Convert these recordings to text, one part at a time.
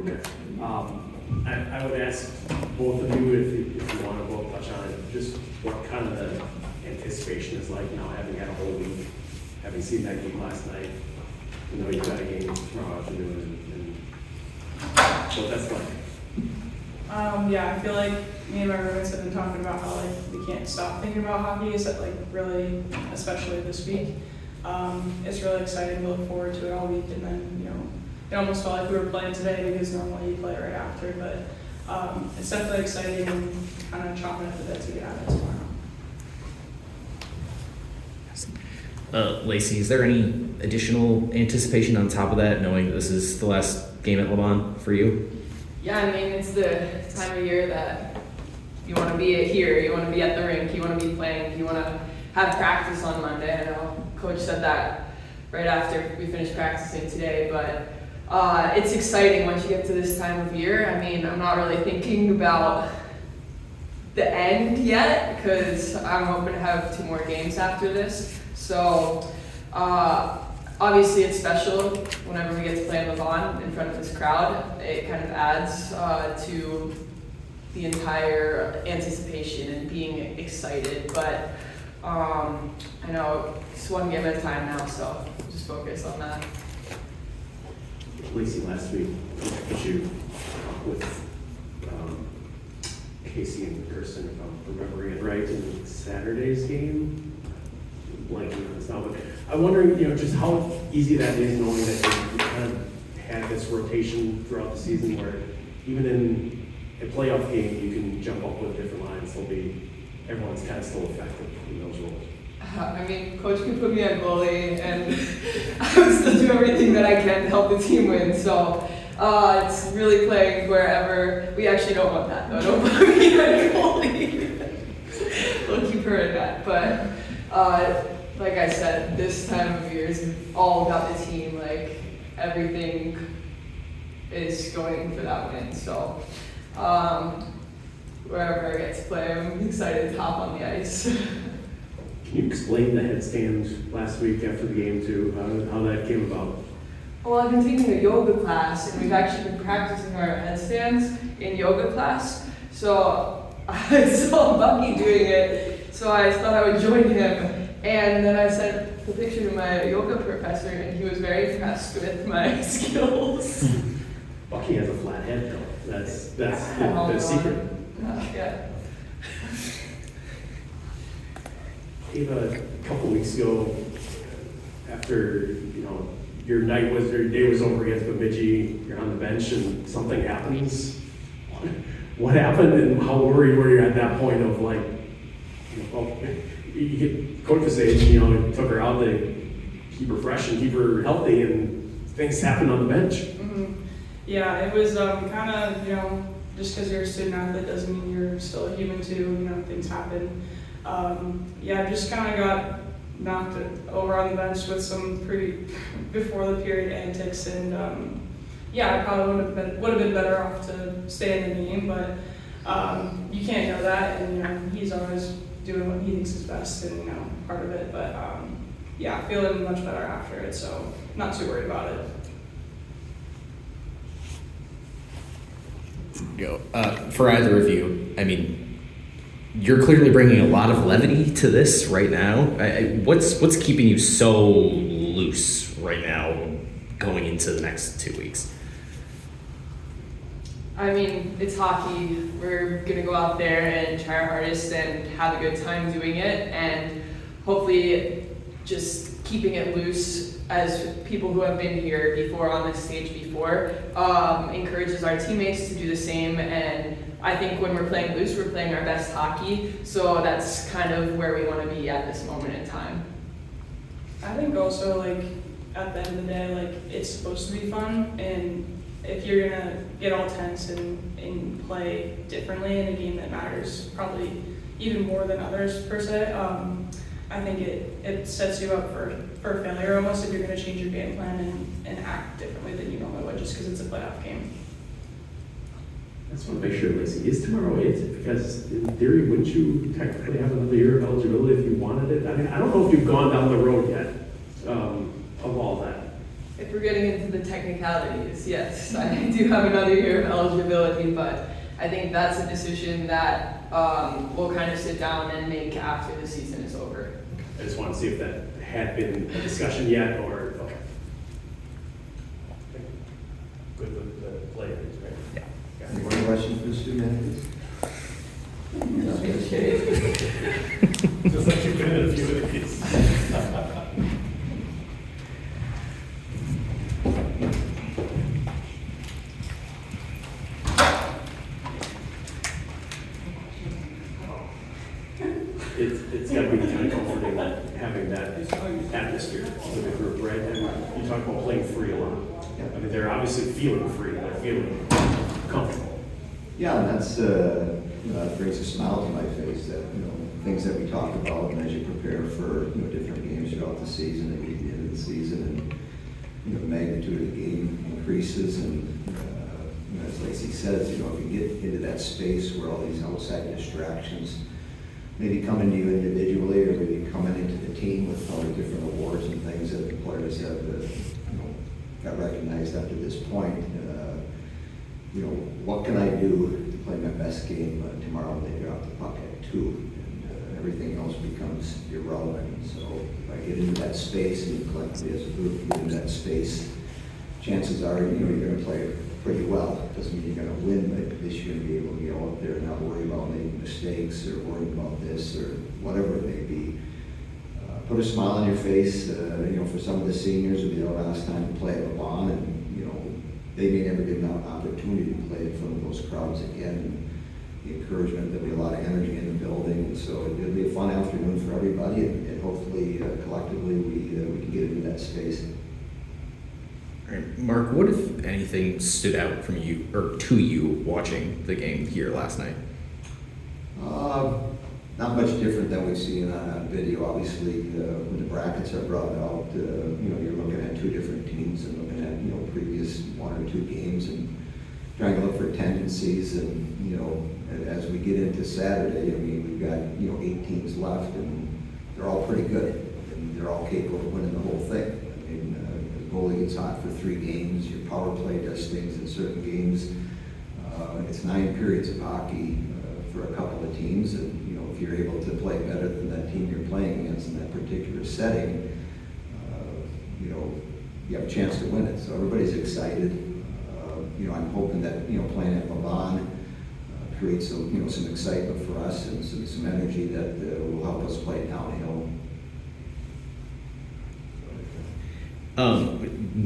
Okay. I would ask both of you if you want to both touch on it, just what kind of the anticipation is like now, having had a whole week, having seen that game last night. You know, you've got a game tomorrow afternoon, and what that's like. Yeah, I feel like me and my roommates have been talking about how like we can't stop thinking about hockey, so like really, especially this week. It's really exciting. We look forward to it all week, and then it almost felt like we were playing today because normally you play right after. But it's definitely exciting and kind of chomping at the bit to get at it tomorrow. Lacey, is there any additional anticipation on top of that, knowing that this is the last game at Le Mans for you? Yeah, I mean, it's the time of year that you want to be here, you want to be at the rink, you want to be playing, you want to have practice on Monday. I know Coach said that right after we finished practicing today, but it's exciting once you get to this time of year. I mean, I'm not really thinking about the end yet because I'm hoping to have 2 more games after this. So obviously it's special whenever we get to play in Le Mans in front of this crowd. It kind of adds to the entire anticipation and being excited. But I know it's 1 game at a time now, so just focus on that. Lacey, last week, did you talk with Casey and Kirsten, if I'm remembering it right, in Saturday's game? Blanking on this now, but I'm wondering, just how easy that is, knowing that you kind of had this rotation throughout the season where even in a playoff game, you can jump up with different lines. Everyone's kind of still effective in those roles. I mean, Coach can put me at goalie, and I would still do everything that I can to help the team win. So it's really playing wherever. We actually don't want that, though. Don't put me at goalie. We'll keep her in that. But like I said, this time of year is all about the team. Like everything is going for that win. So wherever I get to play, I'm excited to hop on the ice. Can you explain the headstand last week after the game too? How that came about? Well, I've been taking a yoga class, and we've actually been practicing our headstands in yoga class. So I saw Bucky doing it, so I thought I would join him. And then I sent the picture to my yoga professor, and he was very impressed with my skills. Bucky has a flat head though. That's the secret. Yeah. Ava, a couple weeks ago, after your day was over against Bemidji, you're on the bench and something happens. What happened, and how worried were you at that point of like, you get coaches say, took her out to keep her fresh and keep her healthy, and things happened on the bench. Mm-hmm. Yeah, it was kind of just because you're a student athlete doesn't mean you're still a human too. Things happen. Just kind of got knocked over on the bench with some pretty before the period antics, and I probably would have been better off to stay in the game, but you can't know that, and he's always doing what he thinks is best, and part of it. But feeling much better after it, so not too worried about it. For either of you, I mean, you're clearly bringing a lot of levity to this right now. What's keeping you so loose right now going into the next 2 weeks? I mean, it's hockey. We're going to go out there and try our hardest and have a good time doing it, and hopefully just keeping it loose as people who have been here before on this stage before encourages our teammates to do the same. And I think when we're playing loose, we're playing our best hockey. So that's kind of where we want to be at this moment in time. I think also at the end of the day, it's supposed to be fun, and if you're gonna get all tense and play differently in a game that matters probably even more than others per se, I think it sets you up for failure almost if you're gonna change your game plan and act differently than you normally would just because it's a playoff game. I just want to make sure, Lacey, is tomorrow it? Because in theory, wouldn't you technically have another year of eligibility if you wanted it? I mean, I don't know if you've gone down the road yet of all that. If we're we're getting into the technicalities, yes, I do have another year of eligibility, but I think that's a decision that we'll kind of sit down and make after the season is over. I just want to see if that had been a discussion yet, or, okay. Good with the players, right? Yeah. Any more questions for the student athletes? Just like you've been in a few of these. It's got to be kind of comforting having that atmosphere with the group, right? And you talk about playing free a lot. I mean, they're obviously feeling free, they're feeling comfortable. Yeah, and that's, that brings a smile to my face, that, things that we talk about, and as you prepare for, different games throughout the season, and at the end of the season, and, the magnitude of the game increases, and, as Lacey says, if you get into that space where all these outside distractions maybe coming to you individually, or maybe coming into the team with all the different awards and things that the players have, got recognized up to this point, what can I do to play my best game tomorrow when they drop the puck at 2? And everything else becomes irrelevant. So if I get into that space, and collectively as a group get into that space, chances are, you're going to play pretty well. Doesn't mean you're going to win, but at least you're going to be able to go out there and not worry about making mistakes, or worry about this, or whatever it may be. Put a smile on your face. For some of the seniors, it'll be their last time to play at Levon, and they may never get an opportunity to play in front of those crowds again. The encouragement, there'll be a lot of energy in the building, and so it'll be a fun afternoon for everybody, and hopefully collectively we can get into that space. All right, Mark, what if anything stood out from you or to you watching the game here last night? Not much different than we've seen on video. Obviously, when the brackets are brought out, you're looking at two different teams and looking at previous 1 or 2 games and trying to look for tendencies. And as we get into Saturday, we've got 8 teams left, and they're all pretty good, and they're all capable of winning the whole thing. The goalie gets hot for 3 games. Your power play does things in certain games. It's 9 periods of hockey for a couple of teams, and if you're able to play better than that team you're playing against in that particular setting, you have a chance to win it. So everybody's excited. I'm hoping that playing at Levon creates some excitement for us, and some energy that will help us play downhill.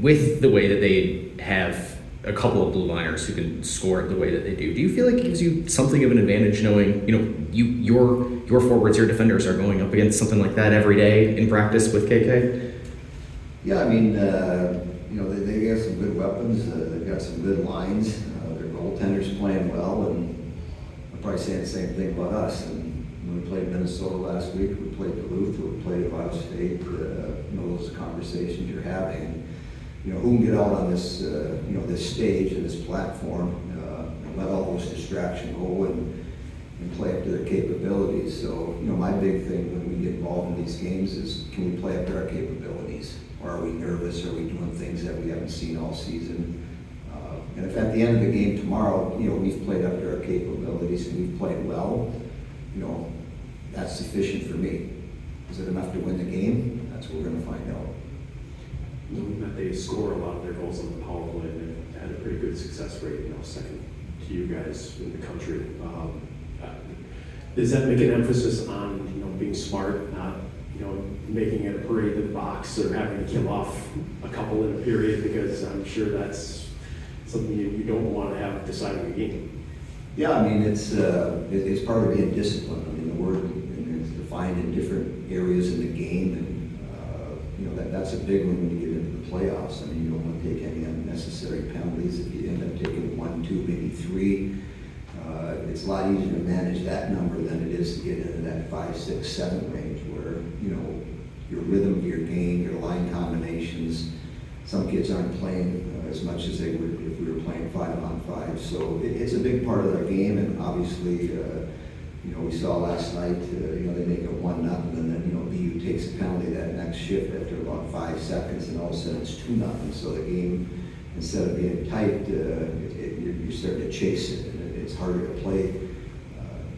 With the way that they have a couple of blue liners who can score the way that they do you feel like it gives you something of an advantage knowing, your forwards, your defenders are going up against something like that every day in practice with KK? Yeah, they have some good weapons. They've got some good lines. Their goaltender's playing well, and I'm probably saying the same thing about us. And when we played Minnesota last week, we played Duluth, we played Ohio State. Those conversations you're having. Who can get out on this, this stage and this platform, and let all those distractions go and play up to their capabilities. So, my big thing when we get involved in these games is, can we play up to our capabilities? Or are we nervous? Are we doing things that we haven't seen all season? And if at the end of the game tomorrow, we've played up to our capabilities and we've played well, that's sufficient for me. Is it enough to win the game? That's what we're going to find out. That they score a lot of their goals on the power play, and they've had a pretty good success rate, second to you guys in the country. Does that make an emphasis on being smart, not making it a parade to the box or having to kill off a couple in a period, because I'm sure that's something you don't want to have deciding a game? Yeah, it's part of being disciplined. The word is defined in different areas in the game, and that's a big one when you get into the playoffs. You don't want to take any unnecessary penalties. If you end up taking 1, 2, maybe 3, it's a lot easier to manage that number than it is to get into that 5, 6, 7 range where, your rhythm of your game, your line combinations, some kids aren't playing as much as they would if we were playing 5-on-5. So it's a big part of their game, and obviously we saw last night, they make it 1-0, and then, BU takes a penalty that next shift after about 5 seconds, and all of a sudden it's 2-0. So the game, instead of being tight, you're starting to chase it, and it's harder to play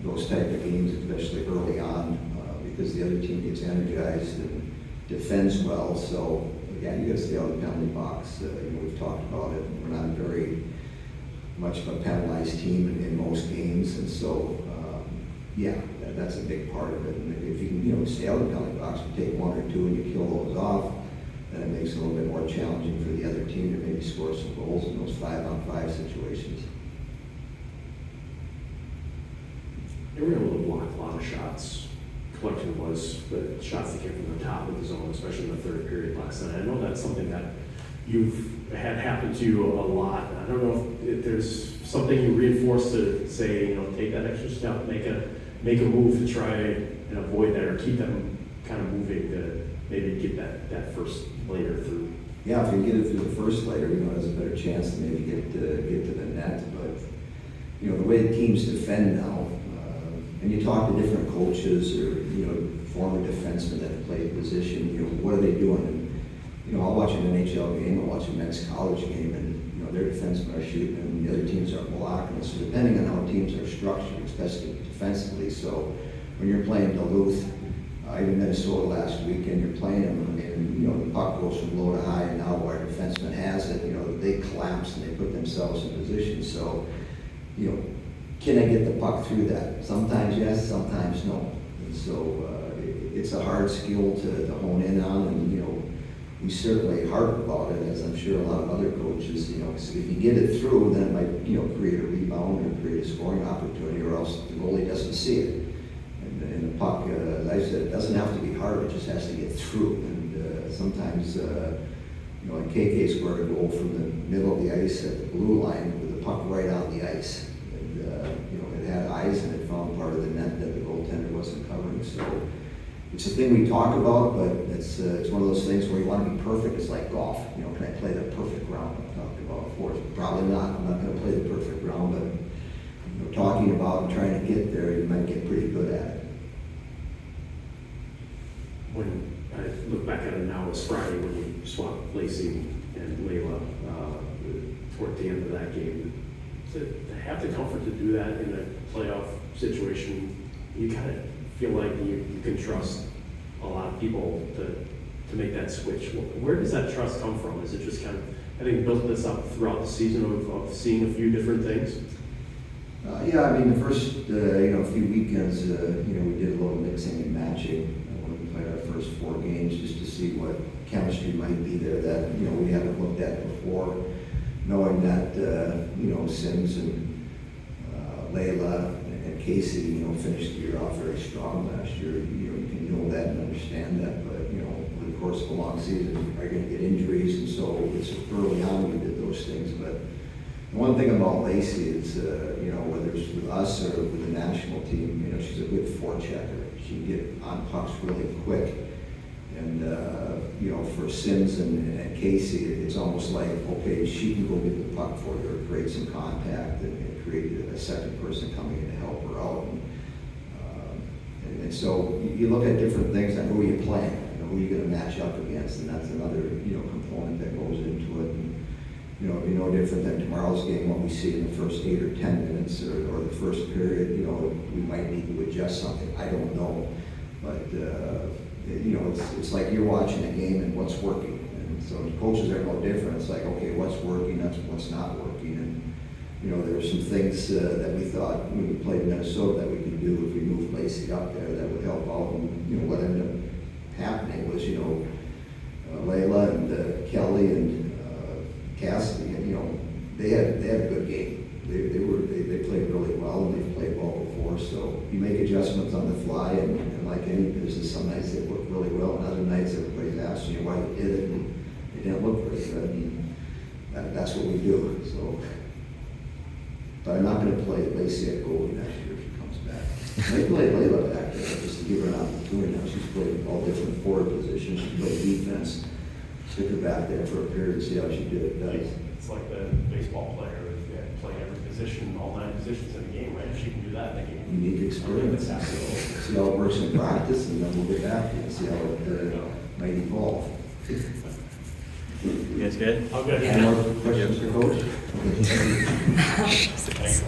those type of games, especially early on, because the other team gets energized and defends well. So again, you got to stay out of the penalty box. We've talked about it. We're not very much of a penalized team in most games, and so that's a big part of it. And if you can, stay out of the penalty box, you take 1 or 2 and you kill those off, then it makes it a little bit more challenging for the other team to maybe score some goals in those 5-on-5 situations. They were able to block a lot of shots. Collection was the shots that came from the top of the zone, especially in the third period last night. I know that's something that you've had happen to you a lot. I don't know if there's something you reinforce to say, take that extra step, make a move to try and avoid that, or keep them kind of moving to maybe get that first layer through. Yeah, if you get it through the first layer, it has a better chance to maybe get to the net. But the way the teams defend now, and you talk to different coaches or former defensemen that have played position, what are they doing? And I'll watch an NHL game, I'll watch a men's college game, and their defensemen are shooting, and the other teams are blocking. So depending on how teams are structured, especially defensively. So when you're playing Duluth, even Minnesota last weekend, you're playing them, and the puck goes from low to high, and now our defenseman has it. They collapse and they put themselves in position. So can I get the puck through that? Sometimes yes, sometimes no. And so it's a hard skill to hone in on, and we certainly harp about it, as I'm sure a lot of other coaches. So if you get it through, then it might create a rebound or create a scoring opportunity, or else the goalie doesn't see it. And the puck, as I said, it doesn't have to be hard; it just has to get through. And sometimes, like KK scored a goal from the middle of the ice at the blue line with the puck right on the ice. It had eyes and it found part of the net that the goaltender wasn't covering. So it's a thing we talk about, but it's one of those things where you want to be perfect. It's like golf. Can I play the perfect round? I talked about before. Probably not. I'm not going to play the perfect round, but talking about and trying to get there, you might get pretty good at it. When I look back at it now, it's Friday when you swapped Lacey and Layla toward the end of that game. To have the comfort to do that in a playoff situation, you kind of feel like you can trust a lot of people to make that switch. Where does that trust come from? Is it just kind of having built this up throughout the season of seeing a few different things? The first few weekends, we did a little mixing and matching when we played our first 4 games, just to see what chemistry might be there that we haven't looked at before. Knowing that Sims and Layla and Casey finished the year off very strong last year. You can know that and understand that, but over the course of a long season, you're going to get injuries, and so it's early on we did those things. But the one thing about Lacey is, whether it's with us or with the national team, she's a good forechecker. She can get on pucks really quick. And, for Sims and Casey, it's almost like, okay, she can go get the puck for you or create some contact and create a second person coming in to help her out. And so you look at different things and who you're playing, who you're going to match up against, and that's another, component that goes into it. And, it'll be no different than tomorrow's game, what we see in the first 8 or 10 minutes or the first period. We might need to adjust something. I don't know. But, it's like you're watching a game and what's working. And so the coaches are no different. It's like, okay, what's working, that's what's not working. And, there were some things that we thought when we played Minnesota that we could do if we moved Lacey up there that would help out. And, what ended up happening was, Layla and Kelly and Cassidy, they had a good game. They played really well, and they've played well before. So you make adjustments on the fly, and like any business, some nights they work really well, and other nights everybody's asking you why you did it, and it didn't look very good. And that's what we do. So, but I'm not going to play Lacey at goalie next year if she comes back. I play Layla back there just to give her an opportunity. Now she's played all different forward positions. She played defense. Stick her back there for a period and see how she does. It's like the baseball player, play every position, all 9 positions in a game, right? If she can do that in a game. You need experience. That's absolutely. See how it works in practice, and then we'll get back to it, see how it might evolve. You guys good? I'll get Any more questions for Coach? Thanks.